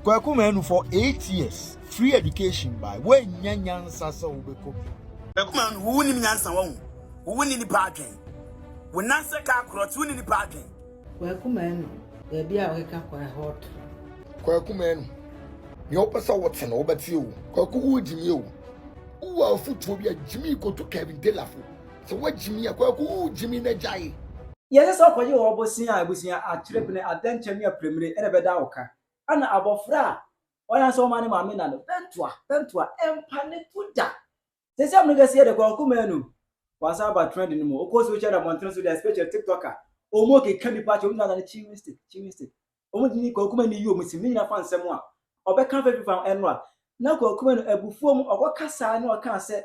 Kwaku Manu for 8 years, free education by when Nyanyan Sasa Ubeko. Kwaku Manu, who win Nyansa won? Who win in the parking? When Nansa Kakrot win in the parking. Kwaku Manu, there be a wake up quite hot. Kwaku Manu, your person what's an over to you. Kwaku Jimmy, who are foot to be a Jimmy go to Kevin Delafo. So what Jimmy, a Kwaku Jimmy Najai? Yes, I for you, Obosia, I was here at Tripne at Denchemia Premier and a Bedauka. And Abofra, when I saw money, Mamma, Pentua, Empanetuda. Say something to say the Kwaku Manu was about trending more. Of course, which are Montreal with a special TikToker. Omoke can be part of another chimistic. Only Kokumani, you, Miss Mina fan someone. Or back country from Enra. Now Kokuman a buffon or what Kasa no can say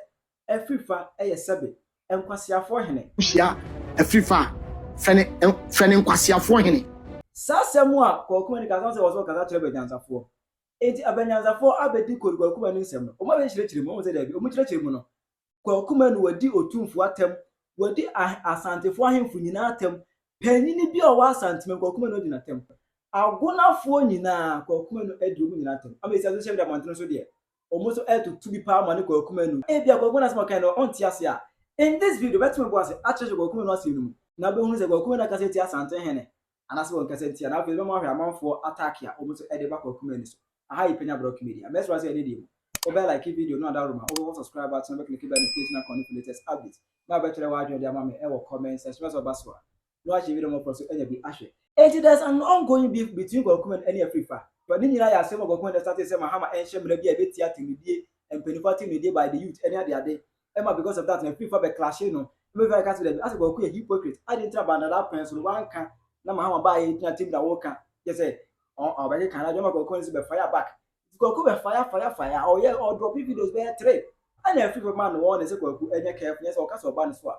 a FIFA a subject and Kwasea for him. Kwasea Afrifa fene Kwasea for him. Sasamwa Kwaku Manu was what Okatakyie Afrifa for. Eti abanyanza for abedi kodi Kwaku Manu nsem no. Oma be chirechire mo se dabi. Omu chirechire mo no. Kwaku Manu wadi Otumfuo atem, wadi Asantehene ahemfo nyina atem. Panyini bi o wa Asantehene Kwaku Manu odi na atem. Agonafo nyina Kwaku Manu edi omu nyina atem. Ama esi aso shebe da mantino so de. Omo so to be power man Kwaku Manu. E bia Kwaku Manu asma kind of onti ase a. In this video, betime bo ase achege Kwaku Manu ase no mu. Na be hunu se Kwaku Manu akase ti Asantehene. Anase won kase ti na be mo ahwe amanfo attack a omo so ede ba Kwaku Manu so. Aha Penyah block media. Let's watch the video. Over like video, no other room. Over subscribe button, click the notification icon for latest updates. Now better watch your mama ever comments, as well as no watch video more process any be ashe. And there's an ongoing beef between Kwaku Manu and Afrifa. But then you know say Kwaku Manu started say Mahama and Shem be a bit theater media and penifati media by the youth any other day. Emma because of that Afrifa be clashing no. Maybe I can't them as Kwaku a hypocrite. I didn't try another person one can na Mahama buy it team that work. Yes say or by can I don't Kwaku Manu be fire back. Kwaku be fire or yeah or drop videos be 3 and every man one say Kwaku enya carefulness or cast of ban so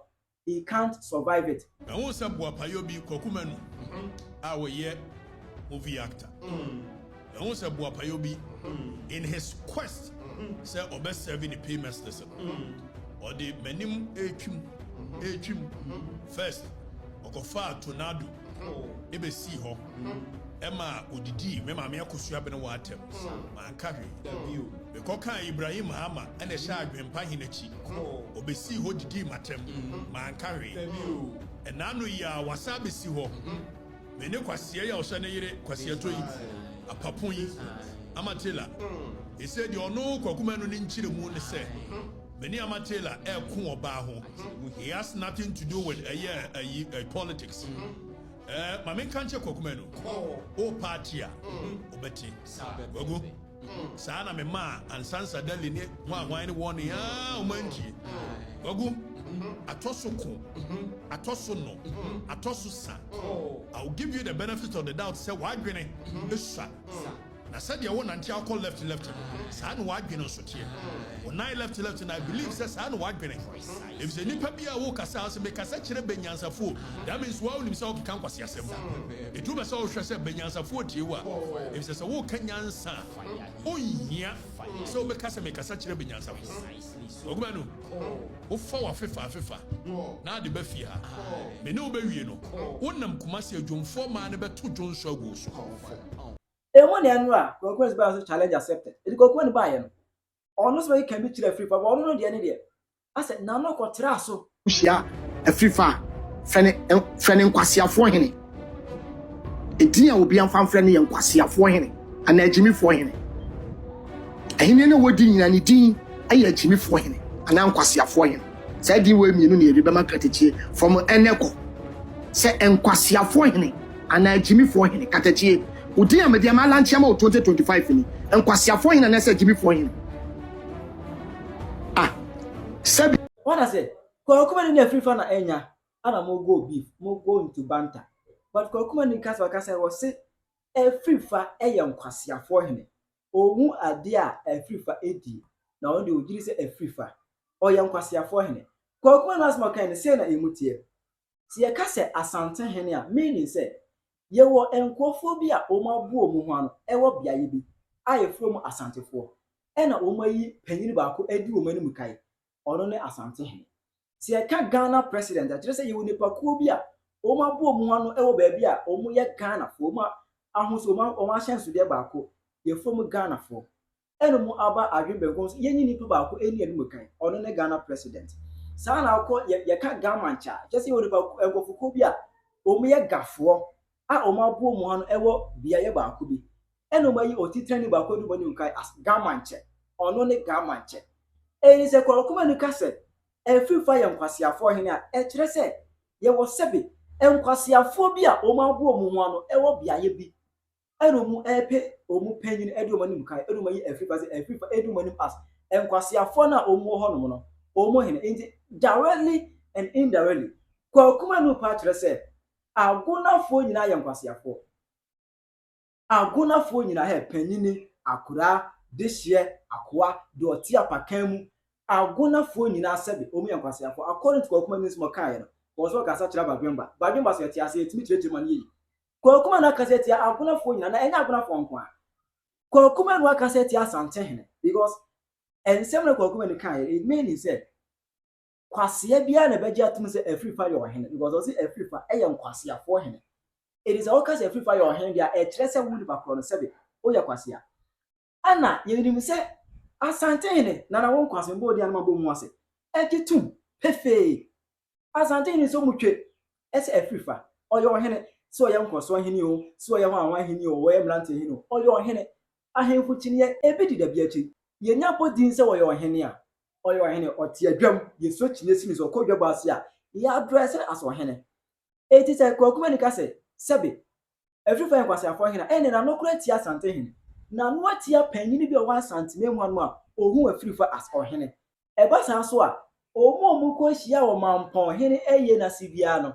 he can't survive it. I want some Payobi Kwaku Manu our year movie actor. I want some Payobi in his quest say or best serving the payments lesson or the menim echum first okofa tornado ebe see ho Emma Odidi, Mamma Mia Kusuabin water, man carry the view. The Coca Ibrahim Hama and a shag and Pahinachi, Obesi Hodidi Matem, man carry the view. And Nanu ya Wasabi Siho, Mene Kwasea or Shanere, Kwasea Toy, a Papui, Amatilla. He said, you're no Kwaku Manu in Chilamoon said. Many Amatilla, El Kuo Baho. He has nothing to do with a politics. My main country Kwaku Manu. O party obeti. Wago. Sana me ma and sansa deli ne wine one ya umanji. Wago. Atosoko. Atosono. Atosusa. I'll give you the benefit of the doubt. Say why green esa. I said you want until I call left. San wide green on sotia. When I left, and I believe says San wide green. If the nipa be a walk as house make a such a benyansa fool, that means well himself can Kwasea sem. It will be so said benyansa fool to you. If there's a walk canyansa, oh yeah, so because I make a such a benyansa fool. Ogmanu, oh for FIFA. Now the Befia. Me no be you know. One nam Kumasi Jum 4 man about 2 Jones show goes. And one annual Kwaku Manu challenge accepted. It Kwaku Manu buy him. Almost where you can be to the Afrifa, but I don't know the idea. I said, now no contraso. Kwasea Afrifa fene Kwasea for him. Edia will be on fan friendly and Kwasea for him. And a Jimmy for him. And he know what doing and he a Jimmy for him. And I'm Kwasea for him. Said you will me no near the Democratic from an echo. Say and Kwasea for him. And a Jimmy for him. Katachi. Udia Mediama Lanchamo 2025 and Kwasea for him and I said Jimmy for him. What I say? Kwaku Manu in Afrifa na enya. Ana mo go beef, mo go into banter. But Kwaku Manu in Kwasea was say Afrifa eyam Kwasea for him. Owu ade a Afrifa edi. Na on dey ogiri say Afrifa. Oyam Kwasea for him. Kwaku Manu asma kan say na emutie. Si ye ka say Asantehene a meaning say ye wo enkofo bi a omabu omu ho ano ewo biaye bi. Aye from Asantefo. E na omayi panyini baako edi omani kai. Ono ne Asantehene. Si e ka Ghana president a kire say ye woni pakuo bi a o ma bo mu ano e wo ba bi a o mu ye Ghana fo ma ahoso ma o ma hyenso de baako ye from Ghana for eno mu aba adwembe ko yenyi nipa ba ko eni enu kan ono ne Ghana president saa na akọ ye ka gamancha just say onipa enkofuko bi a omu ye gafo a omu abo mu hanu ewo biaye ba ko bi eno mayi otitrani ba ko du boni kan as gamanche ono ne gamanche eni se Kwaku Manu ka se Afrifa ye nkwasiafo hene a kire se ye wo sebe enkwasiafo bi a omu abo mu hanu ewo biaye bi eno mu epe omu panyin edu manim kan edu mayi Afrifa se Afrifa edu manim as enkwasiafo na omu ho no no omu hene enti directly and indirectly Kwaku Manu pa kire se agonafo nyina ye nkwasiafo agonafo nyina he panyini akura dehye akoa de oti apakan mu agonafo nyina sebe omu ye nkwasiafo according to Kwaku Manu nsimo kan ye no wo kasa kira badwemba so yeti ase etimi kire man yi Kwaku Manu akasa eti agonafo nyina na enya agonafo nko a Kwaku Manu akasa eti Asantehene because ensem na Kwaku Manu kan ye it means say Kwasea bia na beji atum se Afrifa yo hene because ozi Afrifa eye nkwasiafo hene it is all case Afrifa yo hene bia e kire se wudi bakro no sebe o ya Kwasea ana yenim se Asantehene na won kwase mbo di anama bo mu ase ekitum pefe Asantehene so mutwe ese Afrifa o yo hene so ye nkoso hene o so ye ho anwa hene o we mlante hene o yo hene ahemfu chini ye ebidi da bia chi ye nya podin se wo yo hene a oyo hene oti adwam yeso chinesini so kodwa baase a ya address as ohene eti se Kwaku Manu ka se sebe Afrifa en kwase afo hene ene na nokura ti Asantehene na no atia panyini bi o wa Asantehene mu anu a ohu Afrifa as ohene eba san so a omu ko hia o mampon hene eye na sibia no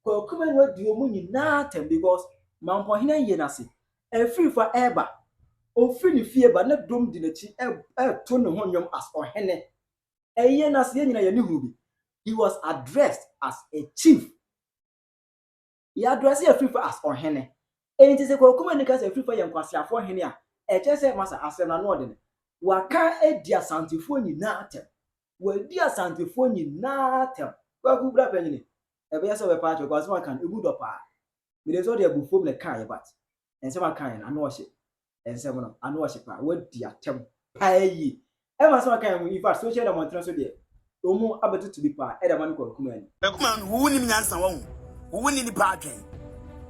Kwaku Manu adi omu nyina tem because mampon hene eye na se Afrifa eba ofini fie ba na dom di na chi to ne ho nwom as ohene eye na se nyina ye ne hu bi he was addressed as a chief he addressed Afrifa as ohene enti se Kwaku Manu ka se Afrifa ye nkwasiafo hene a eche se masa asem na no de ne waka edi asantefo nyina atem wadi asantefo nyina atem Kwaku bra panyini ebe ya se we pa cho kwaso kan egudo pa me de so de abufom le kan ye bat ense ma kan na no hye ense mo no ano hye pa wadi atem pa yi ema so kan mu in fact social media montra so de omu abetutu bi pa e da man Kwaku Manu Kwaku Manu wu ni nyansa wo wu ni nipa adwen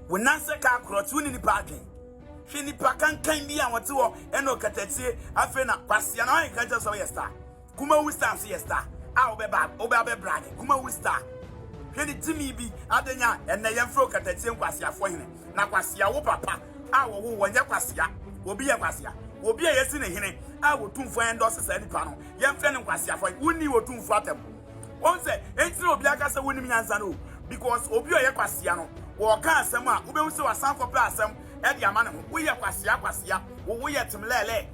wo nanse ka krot wu ni nipa adwen hwe nipa kan bi a wote wo eno Okatakyie Afrifa na Kwasea na wan kan so ye star kuma wu star so ye star a obe brag kuma wu star hwe ni timi bi adenya enne ye mfro Okatakyie nkwasiafo hene na Kwasea wo papa a wo wo nya Kwasea obi ye Kwasea obi a yesi ne hene a Otumfuo endorse sa nipa no ye mfre ne nkwasiafo wuni Otumfuo atem won say enti obi aka se woni nyansa no because obi o ye Kwasea no wo ka asem a wo be se wasan for pla asem e dia ma ne ho wo ye Kwasea wo ye timlele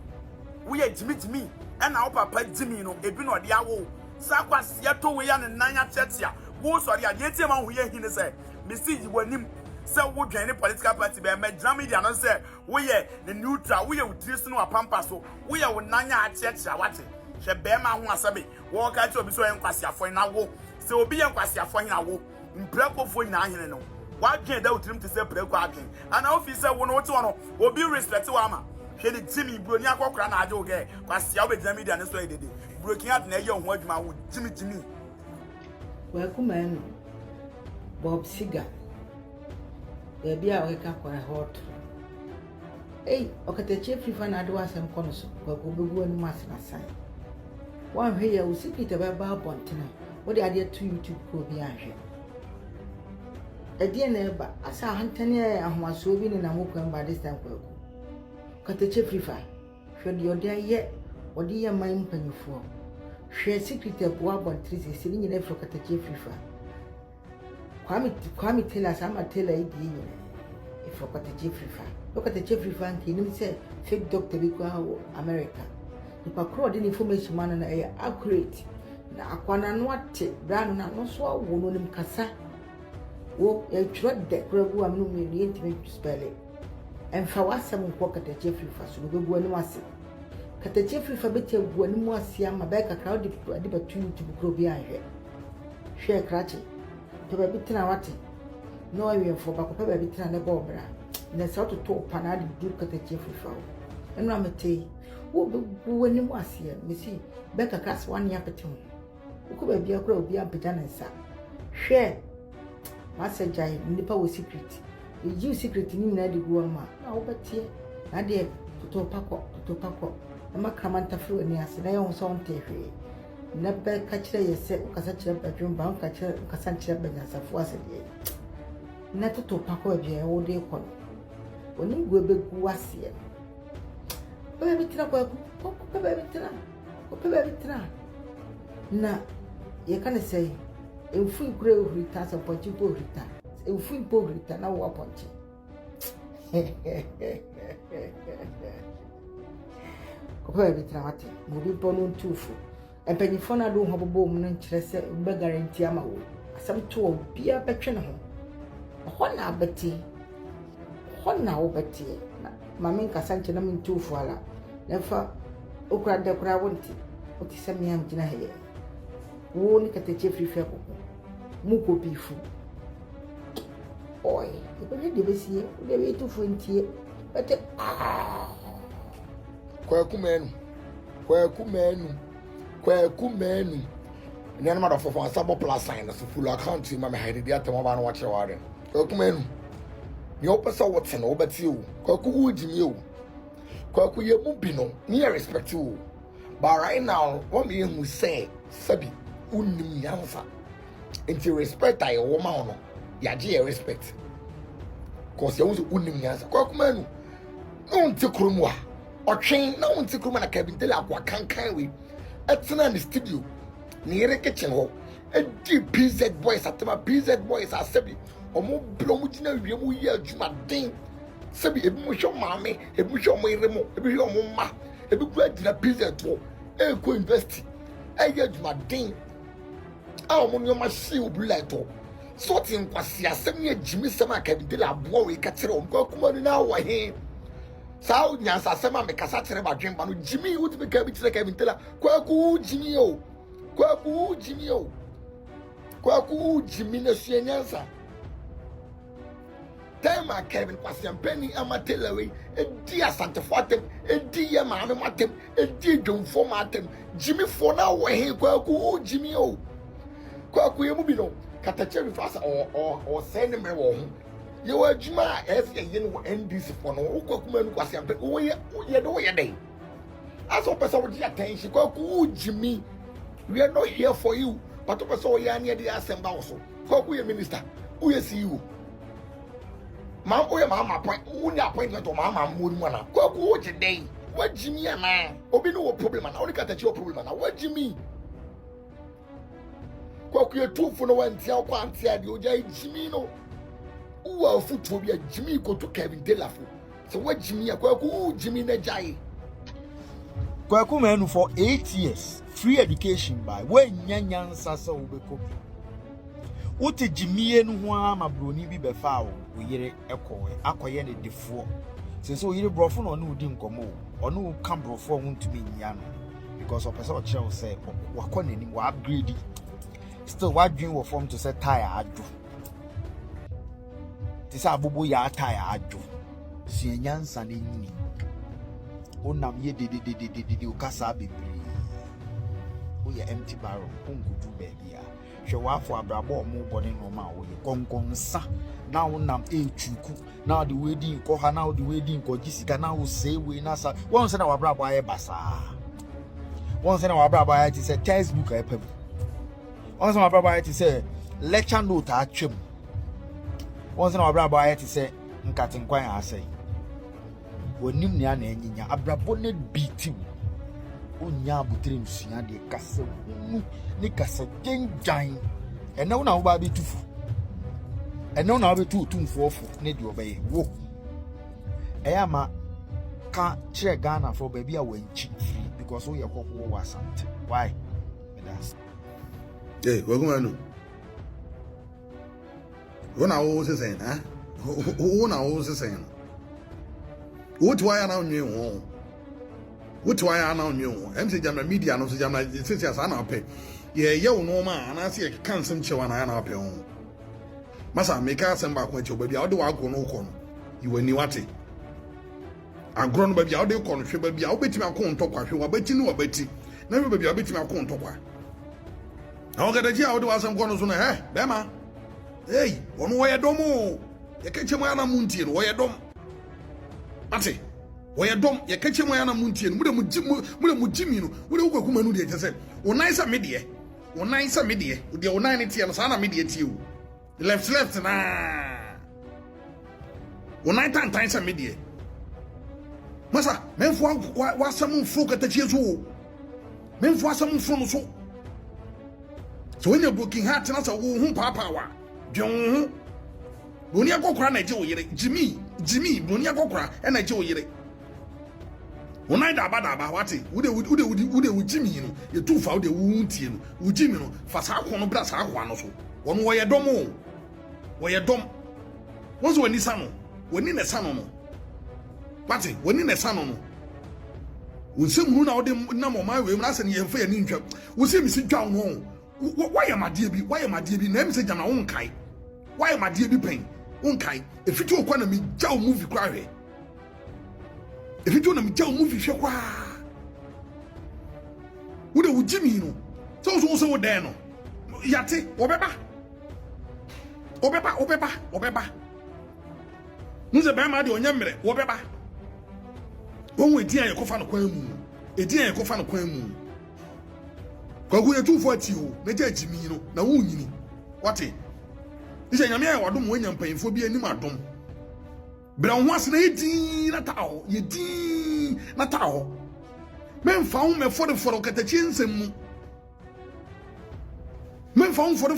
wo ye jimi e na wo papa jimi no ebi no de awo sa Kwasea to wo ya ne nanya chetia wo sori a ye tie ma ho ye hine se message wanim se wo dwan ne political party be me drama media no se wo ye the neutral wo ye utris no apampa so wo ye wo nanya achetia wate hwe be ma ho asabe wo ka che obi so ye nkwasiafo na wo se obi ye nkwasiafo hina wo mprekofo nyina hene no wa dwan da utrim te se preko adwen ana office wo no wote wono obi respect wa ama hwe ni timi broni akokora na age oge Kwasea wo be drama media no so ye dede broken out na ye ho adwuma wo timi Kwaku Manu Bob Siga bia weka kwa hot Okatakyie Afrifa na ade wasem kono so Kwaku bebu anu masna sai wan hwe ya usipita baba bontena wo de ade to YouTube ko bi ahwe ade na eba asa hantane ahomaso bi ne na mokwan ba this time Kwaku Okatakyie Afrifa hwe de ode aye ode ye man mpanyifo hwe secretary bo abontrisi sini nyina Afrifa Okatakyie Afrifa Kwame tela sama tela idi nyina Afrifa Okatakyie Afrifa nke nim se fake doctor bi kwa America nipa kro de information man na accurate na akwana no ate brand na no so wo no nim kasa wo ya twro de kragu amno me yentime spell emfa wasem nko Okatakyie Afrifa so no bebu anu ase Okatakyie Afrifa beti abu anu ase ama ba ka crowd de batu YouTube kro bi ahwe hwe krache to be bitina wate no we for ba ko be bitina ne bobra na sa to pana de du Okatakyie Afrifa ɛno amete wo wani mu aseɛ mesi bɛka kras one year pete ho wo ba bia kora obi ampagya ne nsa hwɛ masagyae nipa wo secret you secret ni nyina de go ma na wo betie na de toto pakɔ na makamanta fro ani ase na yɛ ho so onte hwee na bɛ ka kyerɛ yɛ sɛ wo kasa kyerɛ badwom ba wo kasa kyerɛ banyasafo ase de na toto pakɔ bia wo de kɔ oni go be gu aseɛ bɛbɛ tira kwa bɛbɛ tira na yɛ ka ne sɛ emfu ikure ohurita sɛ pɔnkye po ohurita emfu po ohurita na wo apɔnkye bɛbɛ tira wate mo bi bɔ no ntufo empanyifo na do ho bobo mu no nkyerɛ sɛ bɛ guarantee ama wo asɛm to wo bia bɛtwe ne ho hɔ na abɛte hɔ na wo bɛte na mame nkasa nkyɛ na mentufo ala nefa okura de kura wonti oti sɛ me am gina hɛ wo ni Okatakyie Afrifa ko mu ko bifu oi e ko de besie de be tufo ntie bete Kwaku Manu ni ana madafo fo asabo plus sign na so full account ma me hide dia temo ba na wa kire ware Kwaku Manu ni opesa wote na obati o Kwaku ujimi o Kwaku ye mu bi no ni respect o but right now what me hu say sabi unim yansa enti respect aye wo ma no ya je ye respect cause you unim yansa Kwaku Manu no nti kromu a otwen na nti kromu na kabintele akwa kankan we etna ni studio ni yere kitchen ho edi PZ boys atema PZ boys asabi omo blo mu gina wie mu ye adwuma den sabi ebi mo hwo maame ebi hwo mo ire mo ebi hwo mo ma ebi ku adina PZ to e ko invest e ye adwuma den a omo no ma shi obi laito sorting Kwasea asem ye jimi sem akabidele abo we ka kire Kwaku Manu na wa he sao nyansa asema me kasa kire badwen ba no jimi wo tibe ka bi kire kabidele Kwaku jimi o Kwaku jimi na sua nyansa tema Kevin Kwasea Penyah amatelewe edi Asantehene atem edi ye maame matem edi dwomfo matem jimi fo na wo he Kwaku jimi o Kwaku ye mu bi no Okatakyie Afrifa o send me wo ho ye wa adwuma efe ye no NDC fo no Kwaku Manu Kwasea wo ye do ye dey aso person wo di attention Kwaku jimi we are not here for you but person wo ya ne dey asemba wo so Kwaku ye minister wo ye CEO ma o ye ma point wo ni appointment o ma mo mu na Kwaku wo je dey wa jimi ana obi no wo problem na o Okatakyie wo problem na wa jimi Kwaku ye tufu no wantia kwa antia de oja jimi no uwa futu bi jimi ko to Kevin Delafo so wa jimi Kwaku jimi na jai Kwaku Manu for 8 years free education by when nyanyansa so obeko uti jimi enu ho ama broni bi befa wo yire akoye ne defo so yire brofo no udi nkomo onu ka brofo ho ntumi nya no because of person kire say wakọ nanim wa upgrade still what dream will form to say tire adu this abubu ya tire adu si nyansa na nyini onam ye de ukasa bebre o ye empty barrel ongudu baby a hwe wafo abrabo mo body no ma wo ye konkonsa na onam echuku na the wedding ko ha na the wedding ko gisika na wo say we na sa won say na wabrabo aye basa won say na wabrabo aye ti say textbook aye pam once my brother I say lecture note atwem once my brother I say nkatenkwan asay wonim ne ana enyinya abrabo ne beating onya abutire nsua de kasa nu ni kasa genjan ena wo na wo ba betufu ena wo na wo betu otumfuofo ne de obaye wo eyama ka kire Ghana for baby a wanchi because wo ye kokwo wa Asante why that's Hey, Kwaku Manu. What now was saying, huh? Who now was saying? What why now new? What why now new? MC Jamna media no Jamna since as an pay. Yeah, you no man, and I see a cancer show and I am pay on. Massa make us send back with your baby. How do I go no corner? You were new at it. agro no ba bia wo de ko no hwe ba bia wo betimi akon ntokwa hwe wa beti ni wa beti na hwe ba bia wo betimi akon ntokwa Okatakyie a wo de wasam ko no so no be ma hey wono wo ye dom o ye ka chemo ana muntie no wo ye dom ate wo ye dom ye ka chemo ana muntie no mu de mu jimi no wo de wo Kwaku Manu de tese wo nan sa medie wo nan sa medie wo de wo nan ne tie no sa na medie tie wo left na wo nan tan sa medie masa menfo wasam mfo Okatakyie so menfo wasam mfo no so so when you broken heart na sa wo hu papa wa dwon boni akokora na je wo yire jimi boni akokora e na je wo yire wona da ba wate wo de jimi no ye tu fa wo de wo ntie no wo jimi no fa sa akon no bra sa akwa no so wono wo ye dom o wo ye dom wo so wani sa no wani ne sa no no wate wani ne sa no no wo se mu na wo de na mo ma we mu na se ne ye mfa ye ni ntwa wo se mi si twa ho why am I dear be? Why am I dear be? Name say Jana Unkai. Why am I dear be pain? Unkai. If you do a me jaw movie cry. If you do a me jaw movie show, would it Jimmy no? So there no. Yate, Obeba. Musa Bama de Onyamre, Obeba. One way dear Kofano Quemu. A dear Kofano Quemu. Kwaku ye 240 na je Jimmy no na wo nyini wate ise nyame ya wadom wanya mpanyimfo bi anim adom bra ho ase na yedin na tawo yedin na tawo memfa ho me for Okatakyie nsem mu memfa ho for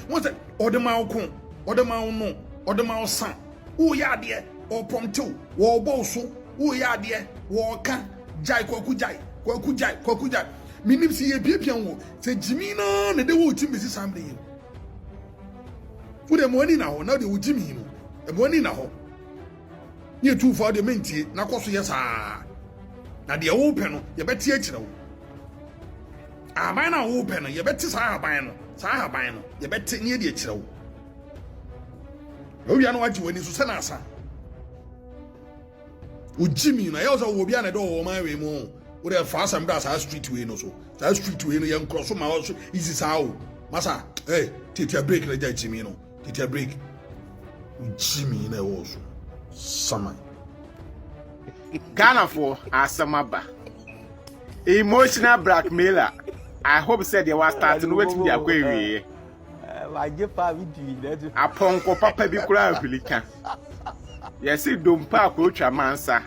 won say odema okon odema no odema osan wo ya de o prompt wo bo so wo ya de wo ka jai Kwaku jai minim si ye piapia wo se Jimmy na de wo timi si sambe yi wo de mo ani na ho na de wo Jimmy no e mo ani na ho ye tu for de mentie na koso ye saa na de wo pe no ye beti akire wo aban na wo pe no ye beti saa aban no ye beti ne de akire wo wo ya no waji wani so se na asa wo Jimmy na ye o so wo bia na de wo man we mo we dey fast and that street way no so that street way no yen cross my house easy sao masa hey take a break na Jimmy no take a break Jimmy na wo so sama Ghana for asamaba emotional blackmailer. I hope said they was starting with me akwewie wajepa video aponko papa bi kura afilika yesi dompa akotwa mansa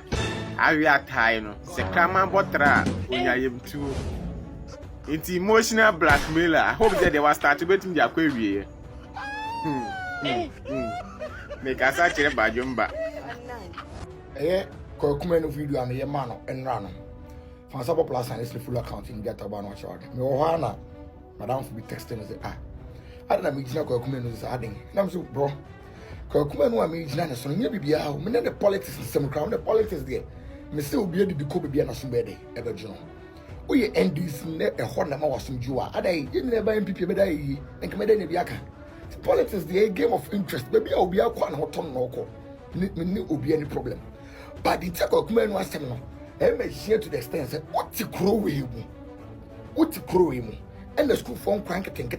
awi atai no se kama botra onya yemtu into emotional blackmailer. I hope that they was starting with me akwewie make asa kire bajumba Kwaku Manu video am ye man enra no fan support plus and is full account in get about no short me wo hana madam for be texting say I don't me gina Kwaku Manu say adin na me so bro Kwaku Manu am gina na so nya bibia ho me na the politics system crown the politics there me say obi adi ko bibia na so be dey e be juno wo ye NDC na e ho na ma wasomju a adai ye na ba MPP be dai yi enka me dey na biaka politics the game of interest baby obi akwa na hotom na oko me obi any problem. But the take of Kwaku was saying, I'm here to the extent that what to grow him, and the school phone crank think.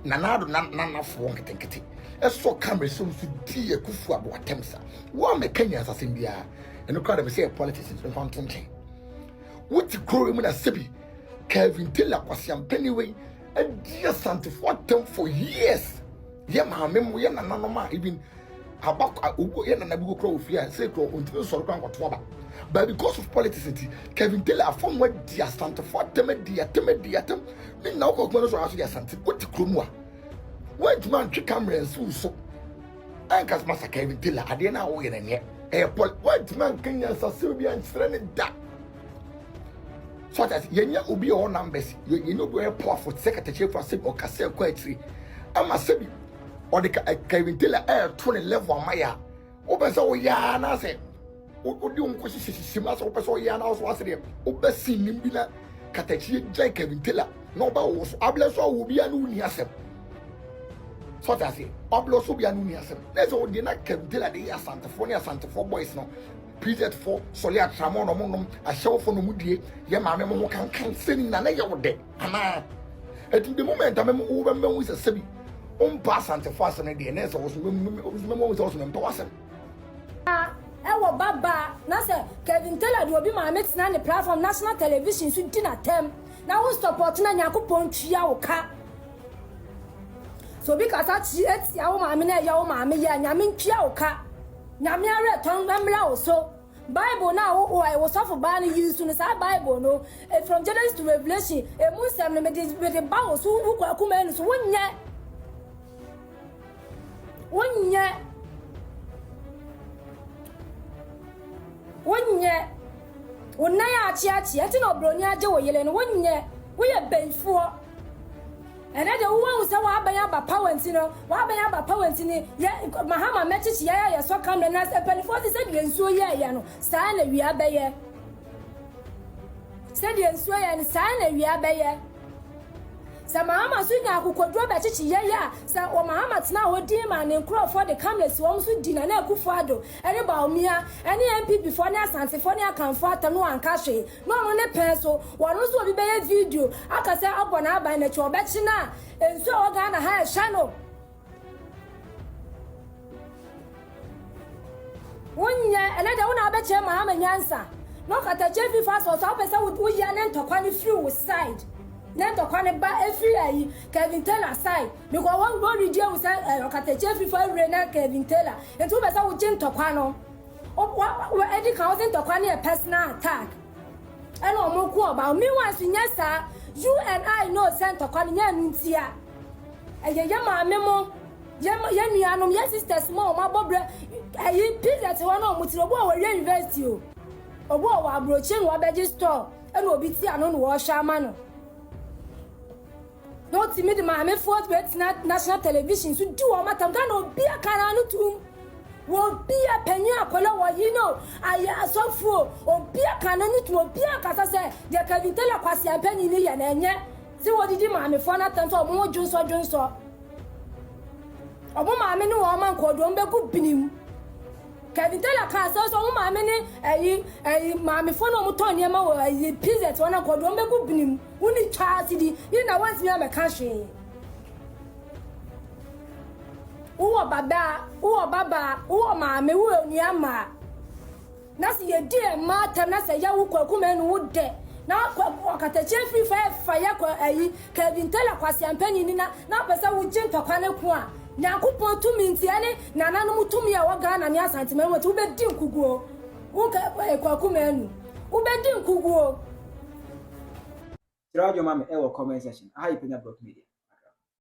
Nanado nana for one think. As so camera so to dear Kufu about Temsa. One make Kenya as a Simbia, and the crowd of say politicians in fountain. What to grow him in a sibi, Kevin Tiller was young Pennyway, and dear Santa for years. Yeah, my memory and another even. About na bugo crow fear say crow until so kan kwatoba but because of politics Kevin Taylor from what dia Santa for them dia me na Kwaku Manu so aso dia Santa what kromu a what man twi camera so ankas masa Kevin Taylor ade na wo ye na ne what man Kenya sa Sylvia and Serene da so that yenya obi o numbers you know go pour for secretary for say Okatakyie Afrifa ama sebi or the Kevin Taylor air 20 level maya. Open so ya na say. Odi unko sima so open so ya na so ase dem. Obesi nimbila Okatakyie Kevin Taylor. No ba wo so ableso wo bia no ni asem. So that say ableso bia no ni asem. Let's o di na Kevin Taylor dey Asantehene boys no. present for soli atramo no monom ahyew for no mudie ye maame mo kan seni na ye wo de ana at the moment I'm with a sebi pass and fast and the NS was also Baba, Nasa, Kevin Taylor will be my mates on the platform national television to dinner term. Now we'll stop watching and Yakupon Chiaoka. So because that's our mamma, your mamma, Yamin Chiaoka. Yamia tongue Ramla also. Bible now, oh, I was off of banning you soon as I Bible, no. From Genesis to Revelation, a Muslim with the bows who come in 1 year. 1 year. 1 year. When I chiachi, I don't know, Bronia Joe, Yellen, 1 year. We are paid for. And I don't want to say what I have power and you know, what I have power and you Mahama message, yeah, so come and ask a penny 47 and so, yeah, no, sign a we are by said you and swear and sign a we are by some Mahama swing who could drop a chichi, yeah, so Mahama's now a dear man and crow for the cameless ones who dinner and Kufado, and about me, any MP before Asantehene can fight no one cash, no on a pencil, one also be a video. I can say up on our by natural betchina, and so I'm gonna hire a channel. 1 year, and I don't know bet you Mahama Yansa. Look at the Jeffy fast or top as I would we yan to qualify through side. Then to qualify every Kevin Taylor side. Because one go redeal with Okatakyie Afrifa Kevin Taylor. And two as I would gin to Quano. Oh, what Eddie causing to Quani a personal attack. And no more about me once in yes, sir. You and I know Santa Quania Nuntia. And your yama memo. Yamianum, yes, sisters, more, my bobber. I repeat that one on with the war university. A war broaching what badges store. And will be seen on wash man. Not to me, the mammy fought with national television to do a matter of be a canano to will be a Penyah color, you know. I saw for or be a canon to be a casa, the Cavitella Kwasea penny and yet. So what did you mammy for not until more Jones or Jones or mammy no woman called Rombe good binim. Kevin Taylor Castle, so mammy, a mammy for no Motonia, a pizzet one called Rombe good binim. Only charity, you know, once me a country. Oh, Baba, oh, mammy, oh, Yama. That's your dear Martin, that's a young Kwaku Manu would de. Now, Okatakyie Afrifa fire, Kevin Taylor Kwasea Penyah, now person would jump to Kwanekwa. Now, Kupo to me, Tiane, Nana Mutumia, or Ghana, and Asantehene to be Dinkugo. Kwaku Manu, who be Dinkugo. Radio Mammy, comment section. Hi, Penyah Media.